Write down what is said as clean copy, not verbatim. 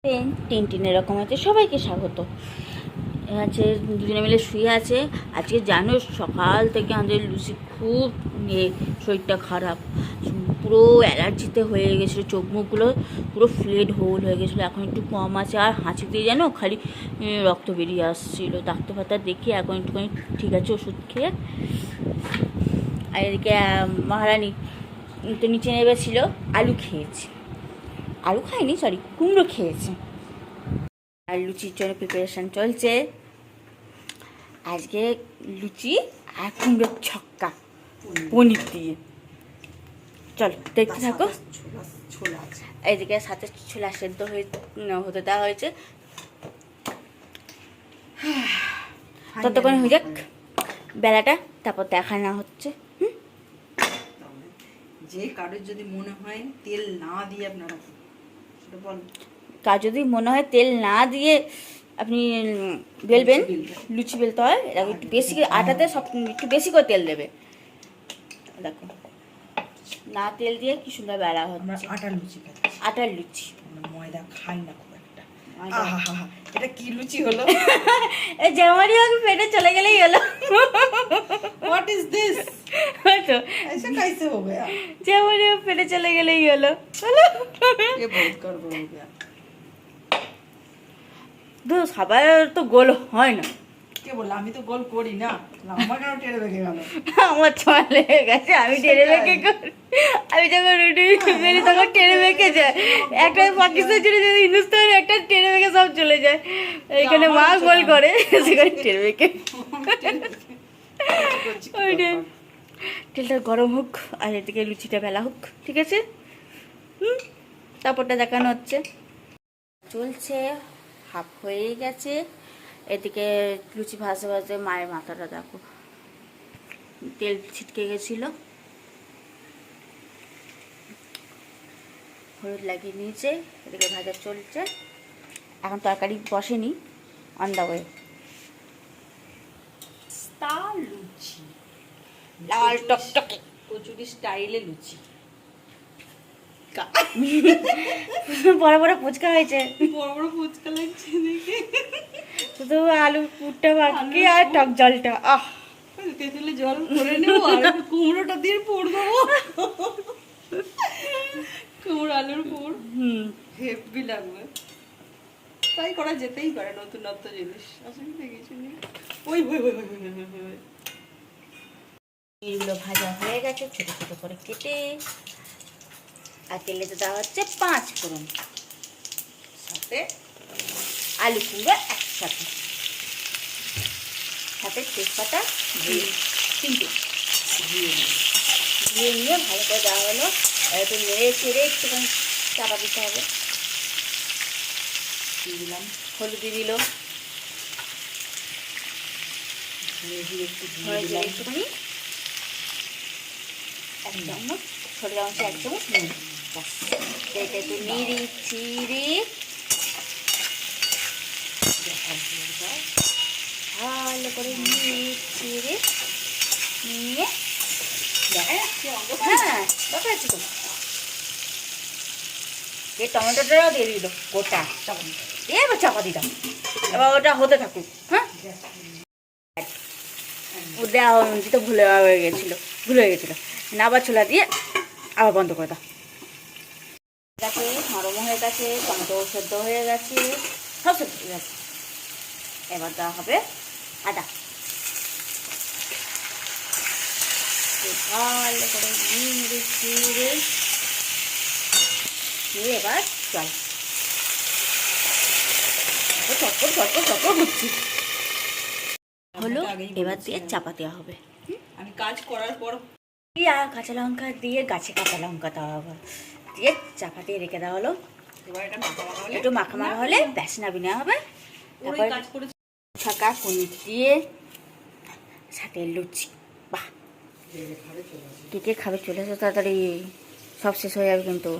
Tintin এরকম আছে। সবাইকে স্বাগত। আছে দুজনে মিলে শুয়ে আছে। আজকে জানো সকাল থেকে আমাদের লুচি খুব শরীরটা খারাপ, পুরো অ্যালার্জিতে হয়ে গেছিলো, চোখ মুখগুলো পুরো ফ্লেড হোল হয়ে গেছিলো। এখন একটু কম আছে, আর হাঁচি দিয়ে জানো খালি রক্ত বেরিয়ে আসছিলো। ডাক্তার ফাক্তার দেখিয়ে এখন একটুখানি ঠিক আছে ওষুধ খেয়ে। আর এদিকে মহারানী তো নিচে নেমেছিল, আলু খেয়েছে, আলু খায়নি সরি কুমড়ো খেয়েছে। আর লুচির জন্য প্রিপারেশান চলছে। আজকে লুচি আর কুমড়োর ছক্কা পনির দিয়ে। চলো দেখতে থাকো। এইদিকে সাথে ছোলা সেদ্ধ হতে দেওয়া হয়েছে, ততক্ষণ হয়ে যাক বেলাটা, তারপর দেখানো হচ্ছে। যে কারোর যদি মনে হয় তেল না দিয়ে আপনারা সেটা বল, কার যদি মনে হয় তেল না দিয়ে আপনি বেলবেন, লুচি বেলতে হয় দেখো একটু বেশি করে, আটাতে সব একটু বেশি করে তেল দেবে। দেখো না তেল দিয়ে কি সুন্দর বেলা হচ্ছে। আটার লুচি খাচ্ছি, আটার লুচি, ময়দা খাই না খুব একটা। এটা কি লুচি হলো? যেমনই হোক পেটে চলে গেলেই হলো। What is this? তো ऐसे कैसे हो गया? যেমনই হোক পেটে চলে গেলেই হলো। ये बहुत गड़बड़ हो गया। সবার তো গোল হয় না। কে বললো? আমি তো গোল করি না। আমার কেন টেনে বেঁকে গেল? আমার ছোঁয়া লেগে গেছে, আমি টেনে বেঁকে করি। আমি যখন রুটি বেরি তখন টেনে বেঁকে যায়। একটা পাকিস্তান চলে যায়, হিন্দুস্তান একটা টেনে বেঁকে সব চলে যায়। এখানে মা গোল করে, সেখানে টেনে বেঁকে। ওইটাই, তেলটা গরম হোক আর এদিকে লুচিটা বেলা হোক, ঠিক আছে? তারপরটা দেখানো হচ্ছে, চলছে, হাফ হয়েই গেছে। এদিকে লুচি ভাজতে ভাজতে মায়ের মাথাটা দেখো তেল ছিটকে গেছিলো, হলুদ লাগিয়ে নিয়েছে। এদিকে ভাজা চলছে, এখন তরকারি বসেনি, অন দ্য ওয়ে। লুচি লাল টকটকে কচুরি স্টাইলে লুচি, বড় বড় ফুচকা হয়েছে, বড় বড় ফুচকা লাগছে দেখে। শুধু আলু পুরটা বাকি আর টক জলটা। তেঁতুলে জল করে নেবো আর কুমড়োটা দিয়ে পুর দেবো, কুমড়ো আলুর পুর। হেভি লাগবে, ট্রাই করা যেতেই পারে, নতুনত্ব জিনিস, অসুবিধা কিছু নেই। ওই এগুলো ভাজা হয়ে গেছে ছোট ছোট করে কেটে, আর তেলেতে দেওয়া হচ্ছে 5 ফোড়ন, সাথে আলু কুমড়ো একসাথে, সাথে তেজপাতা তিনটে দিয়ে নিয়ে ভালো করে দেওয়া হলো। একটু নেড়ে চেড়ে একটুখানি চাপা দিতে হবে। দিলাম হলুদ দিয়ে দিল, একটুখানি 1 চামচ, ছোটো চামচে 1 চামচ নুন, এটা একটু নিড়ি চিড়ে ভালো করে নিয়ে চিড়ে নিয়ে, হ্যাঁ দেখা যাচ্ছে তো, এই টমেটোটাও দিয়ে দিল গোটা, এবার চাপা দিতাম, এবার ওটা হতে থাকুক। হ্যাঁ দেওয়া দিতে ভুলে হয়ে গেছিলো, না আবার ছোলা দিয়ে আবার বন্ধ করে দাও। গেছে নরম হয়ে গেছে, টমেটো সেদ্ধ হয়ে গেছে, সব সেদ্ধ হয়ে গেছে। এবার দেওয়া হবে আদা, ভালো করে নিয়ে ছিঁড়ে দিয়ে এবার জল চটপট হচ্ছে হলো। এবার দিয়ে চাপা দেওয়া হবে। আমি কাজ করার পর কাঁচা লঙ্কা দিয়ে, গাছে কাঁচা লঙ্কা দেওয়া হবে, দিয়ে চাপা দিয়ে রেখে দেওয়া হলো। এবার এটা একটু মাখা হলে ব্যাস নাবি নেওয়া হবে। তারপর কাজ করেছি ছাকা পনির দিয়ে সাথে লুচি। বাহ, কে কে খাবে চলে এসো তাড়াতাড়ি, সব শেষ হয়ে যাবে কিন্তু।